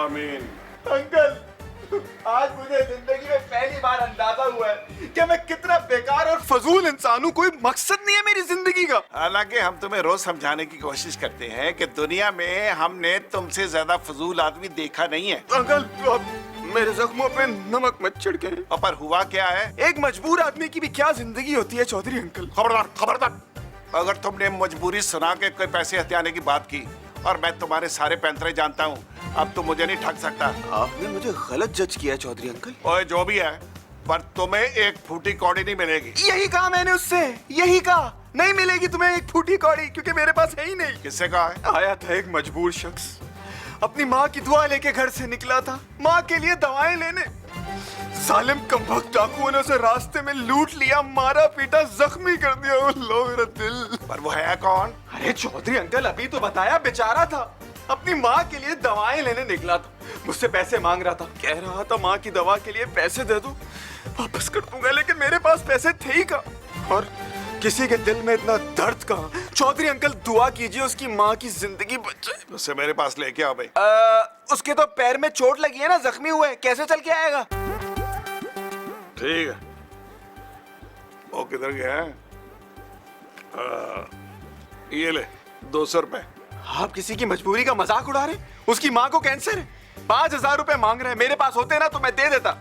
आमीन। अंकल, आज मुझे जिंदगी में पहली बार अंदाजा हुआ है कि मैं कितना बेकार और फजूल इंसान हूँ। कोई मकसद नहीं है मेरी जिंदगी का। हालांकि हम तुम्हें रोज समझाने की कोशिश करते हैं कि दुनिया में हमने तुमसे ज्यादा फजूल आदमी देखा नहीं है। अंकल, आप मेरे जख्मों पे नमक मत छिड़के। पर हुआ क्या है? एक मजबूर आदमी की भी क्या जिंदगी होती है चौधरी अंकल। खबरदार खबरदार, अगर तुमने मजबूरी सुना के कोई पैसे हथियाने की बात की, और मैं तुम्हारे सारे पैंतरे जानता हूँ, अब तुम मुझे नहीं ठग सकता। आपने मुझे गलत जज किया चौधरी अंकल। ओए जो भी है, पर तुम्हें एक फूटी कौड़ी नहीं मिलेगी। यही कहा मैंने उससे, यही कहा नहीं मिलेगी तुम्हें एक फूटी कौड़ी, क्योंकि मेरे पास है ही नहीं। किससे कहा है? आया था एक मजबूर शख्स, अपनी माँ की दुआ लेके घर से निकला था, माँ के लिए दवाएं लेने। सालिम कमबख्त डाकुओं ने उसे रास्ते में लूट लिया, मारा पीटा, जख्मी कर दिया। ओ लो मेरा दिल। पर वो है कौन? अरे चौधरी अंकल, अभी तो बताया, बेचारा था, अपनी माँ के लिए दवाएं लेने निकला था, मुझसे पैसे मांग रहा था, कह रहा था माँ की दवा के लिए पैसे दे दो, वापस कर दूंगा, लेकिन मेरे पास पैसे थे ही कहाँ, और किसी के दिल में इतना दर्द कहाँ। चौधरी अंकल, दुआ कीजिए उसकी माँ की जिंदगी बच जाए। उसे मेरे पास लेके आओ भाई। उसके तो पैर में चोट लगी है ना, जख्मी हुआ है, कैसे चल के आएगा? ठीक है, वो किधर गया है? ये ले 200 रुपए। आप किसी की मजबूरी का मजाक उड़ा रहे हैं? उसकी माँ को कैंसर है, 5000 रुपए मांग रहे हैं, मेरे पास होते ना तो मैं दे देता।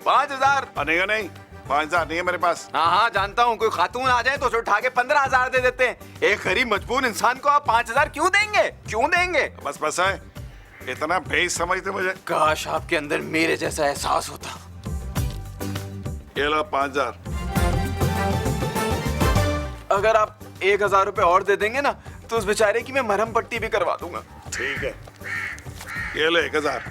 5000? नहीं 5000 नहीं है मेरे पास। हाँ हाँ जानता हूँ, कोई खातून आ जाए तो उसे उठा के 15000 दे देते हैं। एक गरीब मजबूर इंसान को आप 5000 क्यों देंगे? क्यों देंगे? बस है, इतना बेइज्जत समझते मुझे? काश आपके अंदर मेरे जैसा एहसास होता। ये लो 5000। अगर आप 1000 रुपए और दे देंगे ना तो उस बेचारे की मैं मरहम पट्टी भी करवा दूंगा। ठीक है, ये ले 1000,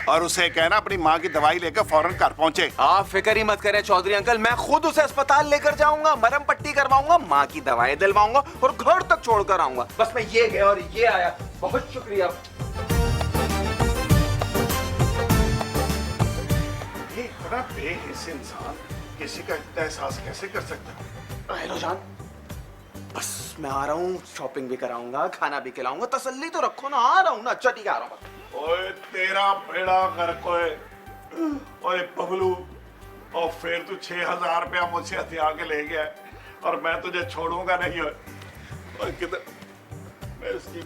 और उसे कहना अपनी माँ की दवाई लेकर फौरन घर पहुंचे। आप फिक्र ही मत करें चौधरी अंकल, मैं खुद उसे अस्पताल लेकर जाऊंगा, मरहम पट्टी करवाऊंगा, माँ की दवाई दिलवाऊंगा और घर तक छोड़कर आऊंगा। बस मैं ये गया और ये आया। बहुत शुक्रिया। ये इतना बेहिस इंसान किसी का इतना एहसास कैसे कर सकता? हेलो जान, बस मैं आ रहा हूँ, शॉपिंग भी कराऊंगा, खाना भी खिलाऊंगा, तसल्ली तो रखो ना। आ रहा हूँ ना, अच्छा ठीक है, आ रहा हूँ। ओए तेरा बेड़ा गर्क होए। ओए पगलू, और फिर तू 6000 रुपया मुझसे हथिया के ले गया और मैं तुझे छोड़ूंगा नहीं। ओए किधर मैं इसकी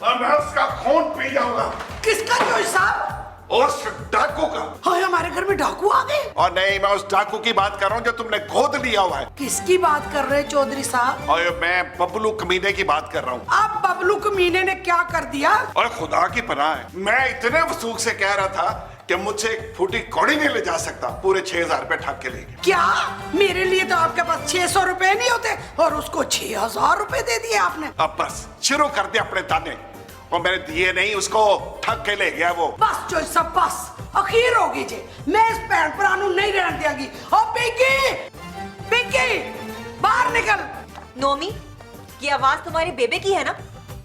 और मैं उसका खून पी जाऊंगा। किसका जोश साहब? उस डाकू का। हाँ, हमारे घर में डाकू आ गए। और नहीं, मैं उस डाकू की बात कर रहा हूँ जो तुमने गोद लिया हुआ है। किसकी बात कर रहे हैं चौधरी साहब? और मैं बबलू कमीने की बात कर रहा हूँ। अब बबलू कमीने ने क्या कर दिया? और खुदा की पनाह है, मैं इतने वसूख से कह रहा था कि मुझसे एक फूटी कौड़ी नहीं ले जा सकता, पूरे 6000 रुपए ठग के ले गया। क्या? मेरे लिए तो आपके पास 600 रुपए नहीं होते और उसको 6000 रुपए दे दिए आपने। अब बस शुरू कर दिया अपने ताने, और मैंने दिए नहीं, उसको ठग के ले गया वो। बस जो सब बस अखीर होगी जी, मैं इस भैन भरा नू नहीं रहने देंगी। ओ पिंकी, पिंकी बाहर निकल। नोमी, ये आवाज तुम्हारे बेबे की है ना?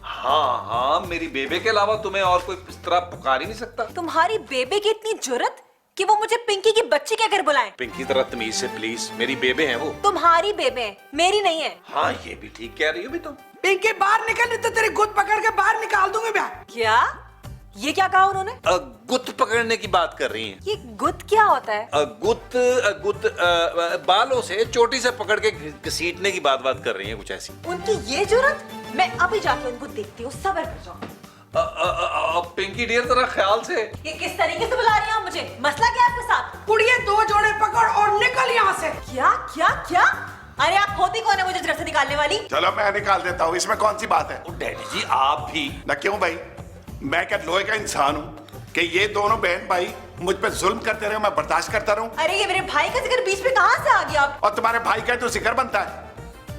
हाँ हाँ, मेरी बेबे के अलावा तुम्हें और कोई इस तरह पुकार ही नहीं सकता। तुम्हारी बेबे की इतनी जुर्रत कि वो मुझे पिंकी की बच्ची कहकर बुलाए। पिंकी तरह तमीज से प्लीज, मेरी बेबे है वो। तुम्हारी बेबे है, मेरी नहीं है। हाँ ये भी ठीक कह रही हो भी तुम। पिंकी बाहर निकल, नहीं तो तेरी गुद पकड़ के बाहर निकाल दूंगी मैं। क्या? ये क्या कहा उन्होंने? गुत पकड़ने की बात कर रही हैं। ये गुत क्या होता है? गुत बालों से चोटी से पकड़ के घसीटने की बात कर रही हैं, कुछ ऐसी। उनकी ये जुर्रत? मैं अभी जाके उनको देखती हूँ, सब्र कर जाओ। पिंकी डियर जरा ख्याल से। ये किस तरीके से बुला रही हैं मुझे? मसला क्या है आपके साथ? कुड़िए, 2 जोड़े पकड़ और निकल यहाँ से। क्या क्या क्या? अरे आप होती कौन है मुझे घर से निकालने वाली? चलो मैं निकाल देता हूँ, इसमें कौन सी बात है? डैडी जी आप भी ना क्यों भाई, मैं क्या लोहे का इंसान हूँ कि ये दोनों बहन भाई मुझ पे जुल्म करते रहे, मैं बर्दाश्त करता रहूं? अरे ये मेरे भाई का जिक्र बीच में कहाँ से आ गया आप? और तुम्हारे भाई का तो जिक्र बनता है,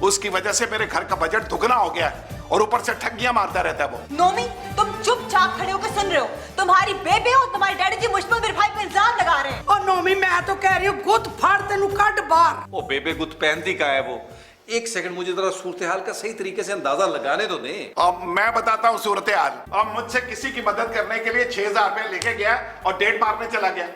उसकी वजह से मेरे घर का बजट दुगना हो गया है और ऊपर से ठगियां मारता रहता है वो। नोमी, तुम चुपचाप खड़े होकर सुन रहे हो? तुम्हारी बेबे और तुम्हारे डैडी जी मुझ पर मेरे भाई पे इल्जाम लगा रहे हैं। और नोमी, मैं तो कह रही हूँ गुद फाड़ तेनू कट बाहर। वो बेबे गुत पहनती का है वो। एक सेकंड मुझे जरा सूरत हाल का सही तरीके से अंदाजा लगाने तो दे। अब मैं बताता हूँ सूरत हाल। अब मुझसे किसी की मदद करने के लिए 6000 रुपए लेके गया और डेट मारने चला गया।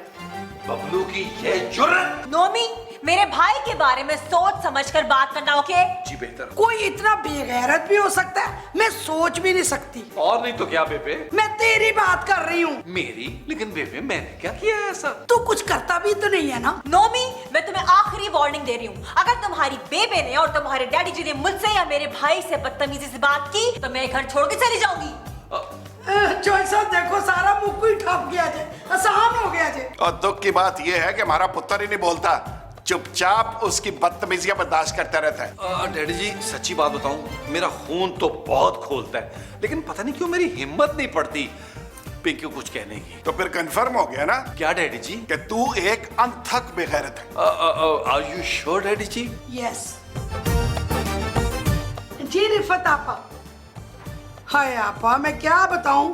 बबलू की ये जुर्रत। नोमी, मेरे भाई के बारे में सोच समझकर बात करना, ओके? जी बेहतर। कोई इतना बेगैरत भी हो सकता है? मैं सोच भी नहीं सकती। और नहीं तो क्या बेबे? मैं तेरी बात कर रही हूँ। मेरी? लेकिन बेबे मैंने क्या किया है ऐसा? तू कुछ करता भी तो नहीं है ना? नोमी, मैं तुम्हें आखिरी वार्निंग दे रही हूँ। अगर तुम्हारी बेबे ने और तुम्हारे डैडी जी ने मुझसे या मेरे भाई से बदतमीजी से बात की तो मैं घर छोड़ के चली जाऊंगी। चौधरी साहब देखो, सारा मुंह ही ठप गया जे, आसान हो गया जे। और दुख की बात यह है कि हमारा पुत्र ही नहीं बोलता, चुपचाप उसकी बदतमीजियां बर्दाश्त करता रहता है। डैडी जी सच्ची बात बताऊं, मेरा खून तो बहुत खोलता है, लेकिन पता नहीं क्यों मेरी हिम्मत नहीं पड़ती पिंकी को कुछ कहने की। तो फिर कंफर्म हो गया ना क्या डैडी जी? कि तू एक अनथक बेगैरत है। Are you sure daddy ji? Yes ji Rifat आपा। हाय आपा, मैं क्या बताऊं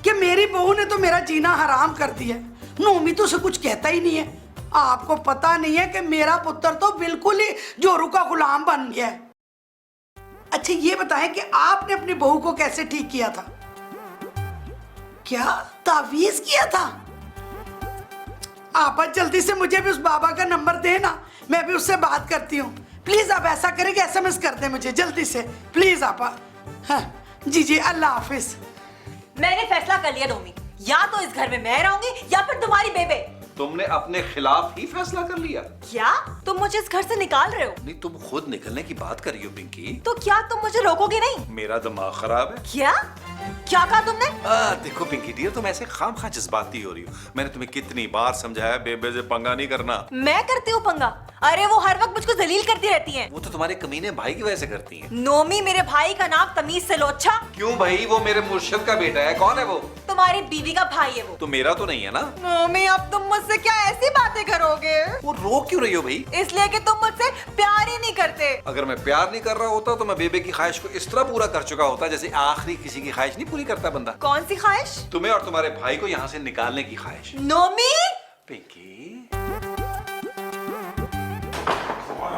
कि मेरी बहू ने तो मेरा जीना हराम कर दिया। नोमी तो उसे कुछ कहता ही नहीं है। आपको पता नहीं है कि मेरा पुत्र तो बिल्कुल ही जोरू का गुलाम बन गया है। अच्छा ये बताएं कि आपने अपनी बहू को कैसे ठीक किया था? क्या तावीज किया था? आप जल्दी से मुझे भी उस बाबा का नंबर देना, मैं भी उससे बात करती हूँ। प्लीज आप ऐसा करें कि SMS कर दे मुझे जल्दी से, प्लीज आपा। हाँ, जी अल्लाह हाफिज। मैंने फैसला कर लिया नोमी, या तो इस घर में मैं रहूंगी या फिर तुम्हारी बेबे। तुमने अपने खिलाफ ही फैसला कर लिया? क्या तुम मुझे इस घर से निकाल रहे हो? नहीं, तुम खुद निकलने की बात कर रही हो पिंकी। तो क्या तुम मुझे रोकोगे नहीं? मेरा दिमाग खराब है। क्या कहा तुमने? देखो पिंकी डियर, तुम ऐसे खामखा जज्बाती हो रही हो। मैंने तुम्हें कितनी बार समझाया बेबे से पंगा नहीं करना। मैं करती हूँ पंगा? अरे वो हर वक्त मुझको जलील करती रहती हैं। वो तो तुम्हारे कमीने भाई की वजह से करती हैं। नोमी, मेरे भाई का नाम तमीज से लो। अच्छा? क्यों भाई? वो मेरे मुर्शिद का बेटा है। कौन है वो? तुम्हारी बीवी का भाई है वो। तो मेरा तो नहीं है ना? नोमी, अब तुम मुझसे क्या ऐसी बातें करोगे? वो रो क्यों रही हो भाई? इसलिए कि तुम मुझसे प्यार ही नहीं करते। अगर मैं प्यार नहीं कर रहा होता तो मैं बेबे की ख्वाहिश को इस तरह पूरा कर चुका होता जैसे आखिरी किसी की ख्वाहिश नहीं पूरी करता बंदा। कौन सी ख्वाहिश? तुम्हें और तुम्हारे भाई को यहाँ से निकालने की ख्वाहिश। नोमी, पिंकी,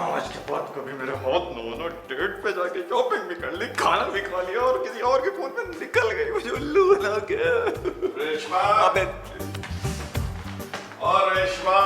आज के बाद कभी मेरे हाथ नो डेट पे जाके शॉपिंग भी कर ली, खाना भी खा लिया और किसी और के फोन में निकल गई, मुझे उल्लू बना के। रेशमा, अबे और रेशमा,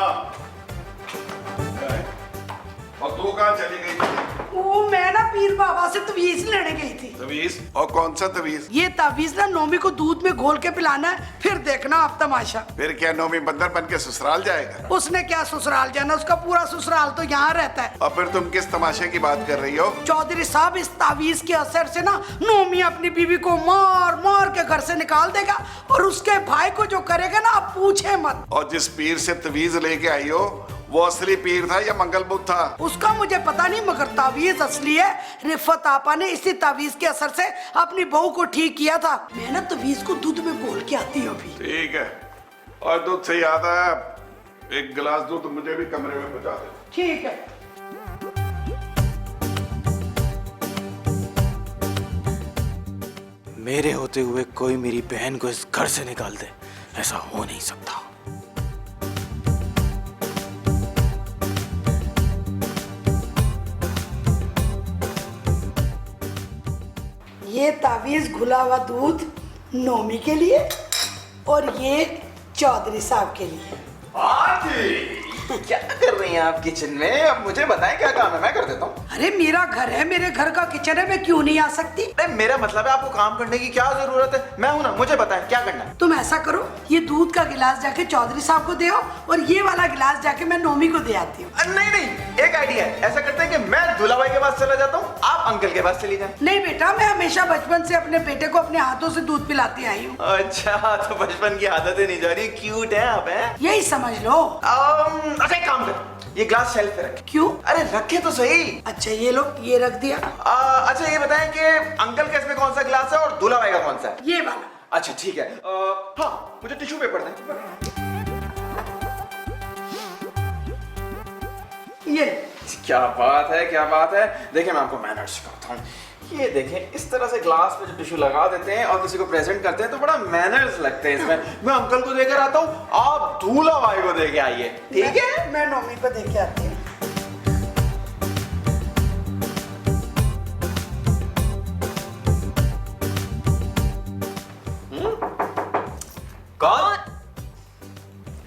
और तू कहाँ चली गई थी? वो मैं ना पीर बाबा से तवीज लेने गई थी। तवीज? और कौन सा तवीज? ये तावीज ना नोमी को दूध में घोल के पिलाना है, फिर देखना आप तमाशा। फिर क्या नोमी बंदर बन के ससुराल जाएगा? उसने क्या ससुराल जाना, उसका पूरा ससुराल तो यहाँ रहता है। और फिर तुम किस तमाशे की बात कर रही हो? चौधरी साहब, इस तावीज के असर से ना नोमी अपनी बीवी को मार मार के घर से निकाल देगा और उसके भाई को जो करेगा ना आप पूछे मत। और जिस पीर से तवीज लेके आई हो वो असली पीर था या मंगल बुद्ध था? उसका मुझे पता नहीं, मगर तावीज असली है। रिफत आपा ने इसी तावीज के असर से अपनी बहू को ठीक किया था। मैं ना तावीज को दूध में घोल के आती हूँ अभी। ठीक है। और दूध से याद आया, एक गिलास दूध मुझे भी कमरे में पहुंचा दे। ठीक है। मेरे होते हुए कोई मेरी बहन को इस घर से निकाल दे, ऐसा हो नहीं सकता। ये तावीज घुला हुआ दूध नोमी के लिए और ये चौधरी साहब के लिए। क्या कर रही हैं आप किचन में? अब मुझे बताएं क्या काम है, मैं कर देता हूँ। अरे मेरा घर है, मेरे घर का किचन है, मैं क्यों नहीं आ सकती? अरे मेरा मतलब है आपको काम करने की क्या जरूरत है? मैं हूं ना, मुझे बताएं क्या करना है। तुम ऐसा करो, ये दूध का गिलास जाके चौधरी साहब को दे और ये वाला गिलास जाके मैं नोमी को दे आती हूँ। नहीं नहीं, एक आइडिया है। ऐसा करते हैं कि मैं दूल्हा भाई के पास चला जाता हूँ, आप अंकल के पास चली जाए। नहीं बेटा, मैं हमेशा बचपन से अपने बेटे को अपने हाथों से दूध पिलाती आई हूँ। अच्छा, तो बचपन की आदतें नहीं जा रही, क्यूट है आप हैं। यही समझ लो। अच्छा एक काम कर, ये ग्लास शेल्फ पे रख। क्यों? अरे रखे तो सही। अच्छा ये लो, ये रख दिया। अच्छा ये बताएं कि अंकल के इसमें कौन सा ग्लास है और दूल्हा भाई का कौन सा है? ये वाला। अच्छा ठीक है। हाँ, मुझे टिश्यू पेपर दें। ये क्या बात है, क्या बात है। देखिए मैं आपको मैनर्स सिखाता हूँ। ये देखें, इस तरह से ग्लास पे जो टिश्यू लगा देते हैं और किसी को प्रेजेंट करते हैं तो बड़ा मैनर्स लगते हैं इसमें। मैं अंकल को देकर आता हूँ, आप दूल्हा भाई को देके आइए, ठीक है? मैं नोमी को देके आती हूँ। कौन?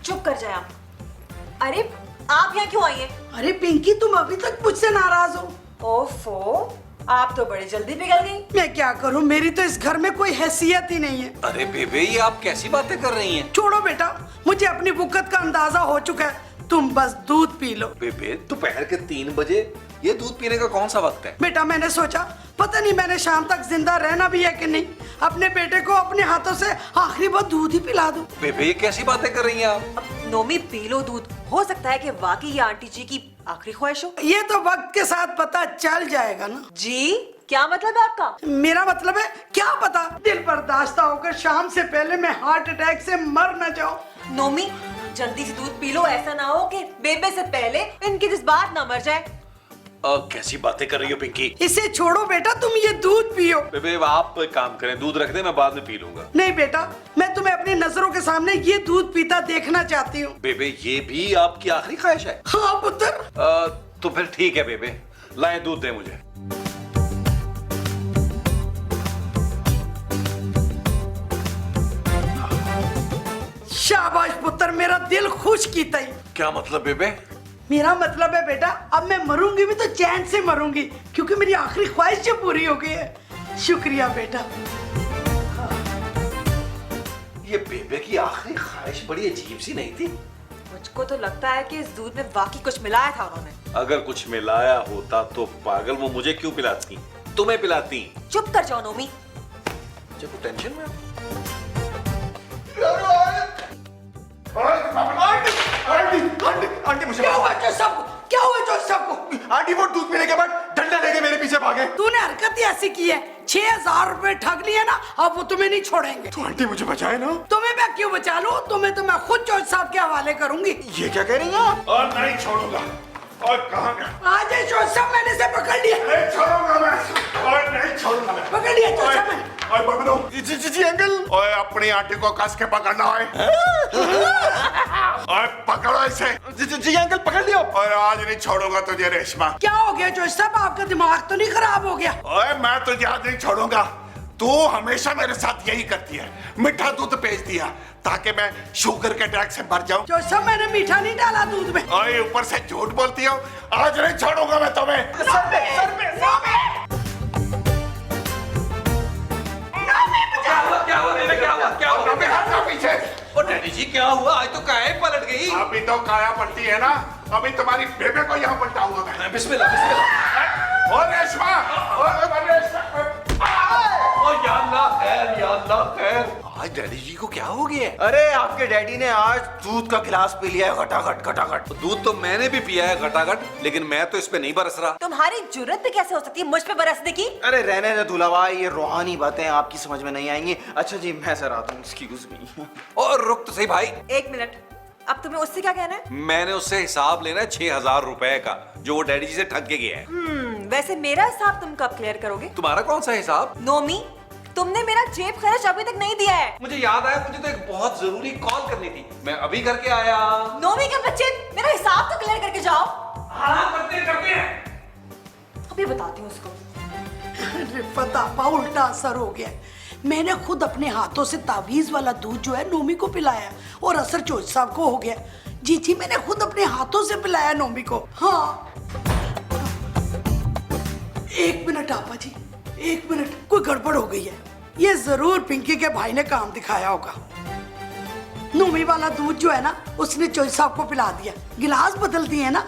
चुप कर जाए आप। अरे आप यहाँ क्यों आई हैं? अरे पिंकी, तुम अभी तक मुझसे नाराज हो? ओफो, आप तो बड़ी जल्दी पिघल गई। मैं क्या करूं, मेरी तो इस घर में कोई हैसियत ही नहीं है। अरे बेबे, ये आप कैसी बातें कर रही हैं? छोड़ो बेटा, मुझे अपनी बुकत का अंदाजा हो चुका है। तुम बस दूध पी लो। बेबे, दोपहर के 3 बजे ये दूध पीने का कौन सा वक्त है? बेटा मैंने सोचा, पता नहीं मैंने शाम तक जिंदा रहना भी है कि नहीं, अपने बेटे को अपने हाथों से आखिरी बार दूध ही पिला दूं। बेबे, ये कैसी बातें कर रही हैं आप? अब नोमी पी लो दूध, हो सकता है कि वाकई ये आंटी जी की आखिरी ख्वाहिश हो। ये तो वक्त के साथ पता चल जाएगा ना। जी, क्या मतलब है आपका? मेरा मतलब है, क्या पता दिल बर्दाश्त होकर शाम से पहले मैं हार्ट अटैक से मर न जाऊं। नोमी, जल्दी से दूध पी लो, ऐसा ना हो कि बेबे से पहले इनकी जज्बात ना मर जाए। कैसी बातें कर रही हो पिंकी? इसे छोड़ो बेटा, तुम ये दूध piयो। बेबे, आप एक काम करें, दूध रख दे, मैं बाद में पी लूंगा। नहीं बेटा, मैं तुम्हें अपनी नजरों के सामने ये दूध पीता देखना चाहती हूँ। बेबे, ये भी आपकी आखिरी ख्वाहिश है? हाँ पुत्र। तो फिर ठीक है बेबे, लाए दूध दे मुझे। शाबाश पुत्र, मेरा दिल खुश कीता ही। क्या मतलब बेबे? मेरा मतलब है बेटा, अब मैं मरूंगी भी तो चैन से मरूंगी, क्योंकि मेरी आखिरी ख्वाहिश जो पूरी हो गई है। शुक्रिया बेटा। ये बेबे की आखिरी ख्वाहिश बड़ी अजीब सी नहीं थी? मुझको तो लगता है कि इस दूध में वाकई कुछ मिलाया था उन्होंने। अगर कुछ मिलाया होता तो पागल वो मुझे क्यों पिलाती, तुम्हें पिलाती। चुप कर जाओ नोमी। जब टेंशन में आंटी मुझे क्या हुआ जो सबको? क्या हुआ जो सबको? आंटी वो दूध पीने के बाद डंडा लेके मेरे पीछे भागे। तूने हरकत ही ऐसी की है, 6000 रुपए ठग लिए ना, अब वो तुम्हें नहीं छोड़ेंगे। तो आंटी मुझे बचाए ना। तुम्हें मैं क्यों बचा लूं? तुम्हें तो मैं खुद जज साहब के हवाले करूंगी। ये क्या कह रही हैं आप? और नहीं छोड़ूंगा। और कहाँ गया? आज जज साहब, मैंने इसे पकड़ लिया। नहीं छोड़ूंगा मैं, और नहीं छोड़ूंगा मैं। पकड़ लिया जज साहब मैंने। ओए बबलू, जी अंकल। ओए अपनी आंटी को कस के पकड़ना है। ओए पकड़ो इसे। जी अंकल, पकड़ लिया। और आज नहीं छोड़ूंगा तुझे रेशमा। क्या हो गया जज साहब, आपका दिमाग तो नहीं खराब हो गया? ओए मैं तुझे आज नहीं छोड़ूंगा। तू हमेशा मेरे साथ यही करती है, मीठा दूध भेज दिया ताकि मैं शुगर के अटैक से मर जाऊं। जज साहब, मैंने मीठा नहीं डाला दूध में। ओए ऊपर से झूठ बोलती हो। आज नहीं छोड़ूंगा मैं तुम्हें। सर पे क्या हुआ बेबे, क्या हुआ? अबे हट जा पीछे। ओ डैडी जी, क्या हुआ? आज तो काया ही पलट गई। अभी तो काया पड़ती है ना, अभी तुम्हारी बेबे को यहाँ पलटाऊंगा मैं। बिस्मिल्लाह बिस्मिल्लाह। और रेशमा, और रेशमा। ओ या अल्लाह खैर, या अल्लाह खैर। आज डैडी जी को क्या हो गया है? अरे आपके डैडी ने आज दूध का गिलास पी लिया है, घटाघट घटाघट। दूध तो मैंने भी पिया है घटाघट, लेकिन मैं तो इस पे नहीं बरस रहा। तुम्हारी जुर्रत भी कैसे हो सकती है मुझ पे बरसने की? अरे रहने दे दूल्हा भाई, ये रूहानी बातें आपकी समझ में नहीं आएंगी। अच्छा जी, मैं सर आता हूँ। Excuse me. और रुक तो सही भाई, 1 मिनट, अब तुम्हें उससे क्या कहना है? मैंने उससे हिसाब लेना है 6000 रुपए का, जो वो डैडी जी से ठग के गया है। वैसे मेरा हिसाब तुम कब क्लियर करोगे? तुम्हारा कौन सा हिसाब? नोमी, तुमने मेरा जेब खर्च अभी तक नहीं दिया है। मुझे याद आया, मुझे तो एक बहुत जरूरी कॉल करनी थी, मैं अभी करके आया। नोमी के बच्चे, मेरा हिसाब तो क्लियर करके जाओ। हाँ करते हैं। अभी बताती हूँ उसको। रिफत आपा, उल्टा असर हो गया। मैंने खुद अपने हाथों से तावीज वाला दूध जो है नोमी को पिलाया, और असर चोच साहब को हो गया। जी जी, मैंने खुद अपने हाथों से पिलाया नोमी को। हाँ, 1 मिनट आपा जी, 1 मिनट, कोई गड़बड़ हो गई है। ये जरूर पिंकी के भाई ने काम दिखाया होगा। नोमी वाला दूध जो है ना, उसने चोच साहब को पिला दिया, गिलास बदल दिए ना।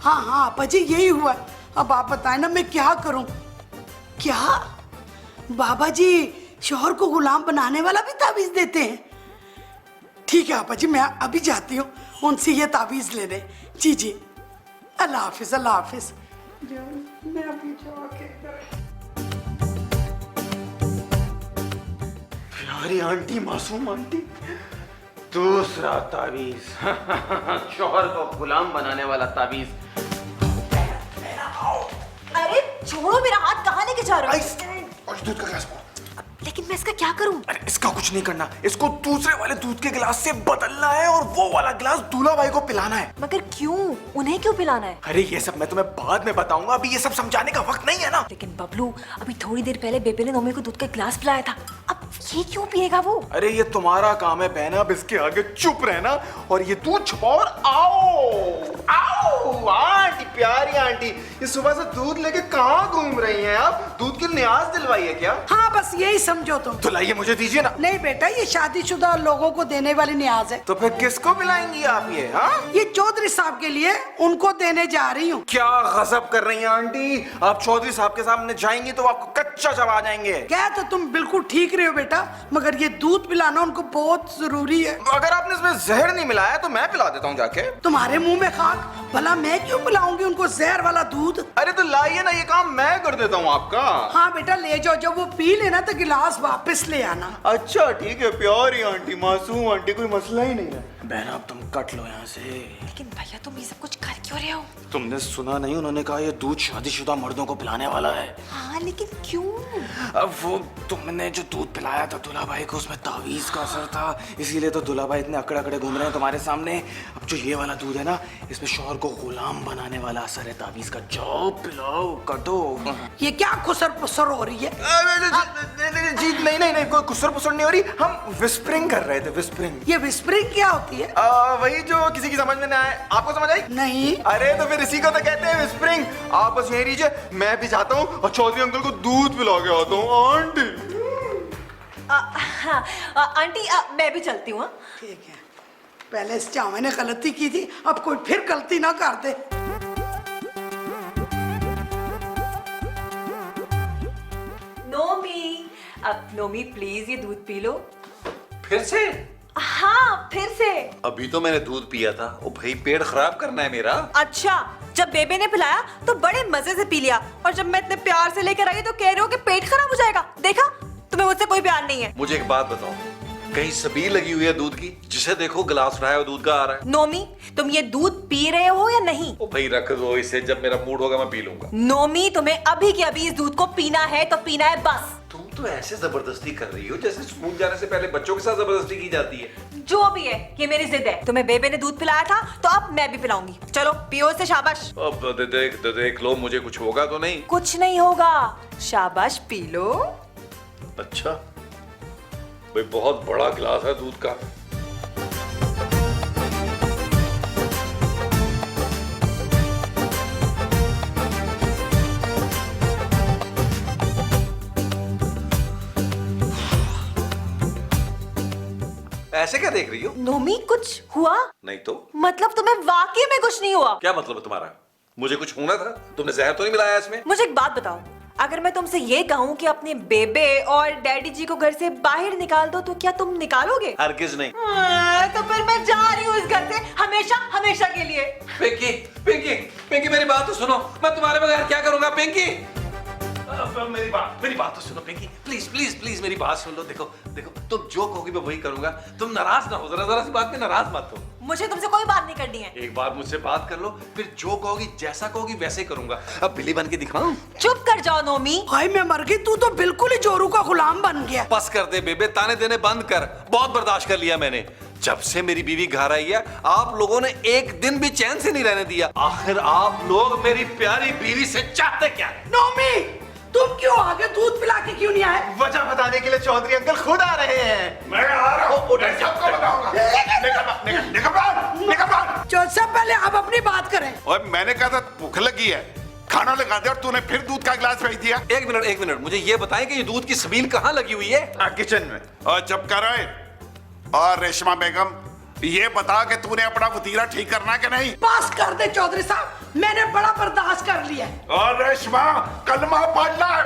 हाँ हाँ आपा जी, यही हुआ। अब आप बताएं ना, मैं क्या करूं? क्या बाबा जी शोहर को गुलाम बनाने वाला भी ताबीज देते हैं? ठीक है आपा जी, मैं अभी जाती हूँ उनसे ये ताबीज लेने। जी जी, अल्लाह हाफिज, अल्लाह हाफिज। मैं अभी जाके प्यारी आंटी, मासूम आंटी। दूसरा तावीज। शोहर को गुलाम बनाने वाला तावीज। अरे छोड़ो मेरा हाथ, कहाँ लेके जा रहे हो? और दूध का गिलास। लेकिन मैं इसका क्या करूं? अरे इसका कुछ नहीं करना, इसको दूसरे वाले दूध के गिलास से बदलना है और वो वाला गिलास दूल्हा भाई को पिलाना है। मगर क्यों? उन्हें क्यों पिलाना है? अरे ये सब मैं तुम्हें बाद में बताऊंगा, अभी ये सब समझाने का वक्त नहीं है ना। लेकिन बबलू, अभी थोड़ी देर पहले बेबे ने नोमी को दूध का गिलास पिलाया था, अब ये क्यों पिएगा वो? अरे ये तुम्हारा काम है बहना, अब इसके आगे चुप रहना और ये दूध छुपाओ और आओ आओ। आंटी, प्यारी आंटी, ये सुबह से दूध लेके कहाँ घूम रही हैं आप? दूध की न्याज दिलवाई है क्या? हाँ बस यही समझो तुम। तो लाइए मुझे दीजिए ना। नहीं बेटा, ये शादीशुदा लोगों को देने वाली न्याज है। तो फिर किसको पिलाएंगी आप ये? हाँ, ये चौधरी साहब के लिए उनको देने जा रही हूँ। क्या गजब कर रही हैं आंटी, आप चौधरी साहब के सामने जाएंगी तो आपको कच्चा चबा जाएंगे। क्या तो तुम बिल्कुल ठीक रहे हो बेटा, मगर ये दूध पिलाना उनको बहुत जरूरी है। अगर आपने इसमें जहर नहीं मिलाया तो मैं पिला देता हूँ जाके। तुम्हारे मुंह में खाक, भला मैं क्यों पिलाऊंगी उनको जहर वाला दूध? अरे तो लाइए ना, ये काम मैं कर देता हूँ आपका। हाँ बेटा ले जाओ, जब वो पी लेना तो गिलास वापस ले आना। अच्छा ठीक है, प्यारी आंटी, मासूम आंटी, कोई मसला ही नहीं है। बहन अब तुम कट लो यहाँ से। लेकिन भैया तुम ये सब कुछ कर क्यों रहे हो? तुमने सुना नहीं, उन्होंने कहा ये दूध शादीशुदा मर्दों को पिलाने वाला है। हाँ लेकिन क्यों? अब वो तुमने जो दूध पिलाया था दूल्हा भाई को, उसमें तावीज का असर था, इसीलिए तो दूल्हा भाई इतने अकड़े अकड़े घूम रहे हैं तुम्हारे सामने। अब जो ये वाला दूध है ना, इसमें शौहर को गुलाम बनाने वाला असर है तावीज का। जाओ पिलाओ, कटो। ये क्या खुसर पुसर हो रही है? जी नहीं नहीं नहीं, कोई खुसर पुसर नहीं हो रही, हम विस्परिंग कर रहे थे, विस्परिंग। ये विस्परिंग क्या होती है? वही जो किसी की समझ में ना आए। आपको समझ आई? नहीं। अरे तो फिर इसी को तो कहते हैं विस्परिंग। आप बस यहीं रहिए, मैं भी जाता हूँ और चौधरी अंकल को दूध पिला के आता हूँ। आंटी हाँ आंटी मैं भी चलती हूँ। ठीक है, पहले इस चावे ने गलती की थी, अब कोई फिर गलती ना कर दे। नोमी, अब नोमी प्लीज ये दूध पी लो। फिर से? हाँ फिर से। अभी तो मैंने दूध पिया था। ओ भाई, पेट खराब करना है मेरा? अच्छा, जब बेबे ने पिलाया तो बड़े मजे से पी लिया, और जब मैं इतने प्यार से लेकर आई तो कह रहे हो कि पेट खराब हो जाएगा। देखा, तुम्हें मुझसे कोई प्यार नहीं है। मुझे एक बात बताओ, कहीं सबील लगी हुई है दूध की? जिसे देखो गिलास उठाया और दूध का आ रहा है। नोमी, तुम ये दूध पी रहे हो या नहीं? ओ भाई रख दो इसे, जब मेरा मूड होगा मैं पी लूंगा। नोमी, तुम्हें अभी के अभी इस दूध को पीना है तो पीना है बस। तुम तो ऐसे जबरदस्ती कर रही हो जैसे स्कूल जाने से पहले बच्चों के साथ जबरदस्ती की जाती है। जो भी है, ये मेरी जिद है। तुम्हें बेबे ने दूध पिलाया था तो अब मैं भी पिलाऊंगी। चलो पियो से, शाबाश। अब देख लो, मुझे कुछ होगा तो नहीं? कुछ नहीं होगा, शाबाश पी लो। अच्छा भाई, बहुत बड़ा गिलास है दूध का। ऐसे क्या देख रही हो? नोमी, कुछ हुआ? नहीं तो? मतलब तुम्हें वाकई में कुछ नहीं हुआ? क्या मतलब है तुम्हारा? मुझे कुछ होना था? तुमने जहर तो नहीं मिलाया इसमें? मुझे एक बात बताओ, अगर मैं तुमसे ये कहूँ कि अपने बेबे और डैडी जी को घर से बाहर निकाल दो, तो क्या तुम निकालोगे? हरगिज नहीं। तो फिर मैं जा रही हूँ इस घर से, हमेशा हमेशा के लिए। पिंकी, पिंकी, पिंकी, मेरी बात तो सुनो। मैं तुम्हारे बगैर क्या करूंगा पिंकी? मेरी बात तो सुनो पिंकी, प्लीज प्लीज प्लीज मेरी बात सुन लो। देखो देखो, तुम जो कहोगी मैं वही करूंगा। तुम नाराज ना हो, जरा जरा सी बात में नाराज मत हो। मुझे तुमसे कोई बात नहीं करनी है। एक बार मुझसे बात कर लो, फिर जो कहोगी जैसा कहोगी वैसे ही करूंगा। अब बिल्ली बन के दिखाऊं? चुप कर जाओ नोमी। भाई मैं मर गई, तू तो बिल्कुल ही जोरू का गुलाम बन गया। बस कर दे बेबे, ताने देने बंद कर। बहुत बर्दाश्त कर लिया मैंने। जब से मेरी बीवी घर आई है, आप लोगों ने एक दिन भी चैन से नहीं रहने दिया। आखिर आप लोग मेरी प्यारी बीवी से चाहते क्या है? नोमी, तुम क्यों आगे दूध पिला के क्यों नहीं आए? वजह बताने के लिए चौधरी अंकल खुद आ रहे हैं। मैं आ रहा हूँ, मैं सबको बताऊंगा। निकल बाहर। जो सब पहले आप अपनी बात करें। और मैंने कहा था भूख लगी है, खाना लगा दिया और तूने फिर दूध का गिलास भेज दिया। एक मिनट, मुझे ये बताएं कि ये दूध की सबील कहाँ लगी हुई है? किचन में। और जब कर रहे और रेशमा बेगम, ये बता कि तूने अपना वतीरा ठीक करना कि नहीं? पास कर दे चौधरी साहब, मैंने बड़ा बर्दाश्त कर लिया। और रेशमा, कलमा पढ़ना है।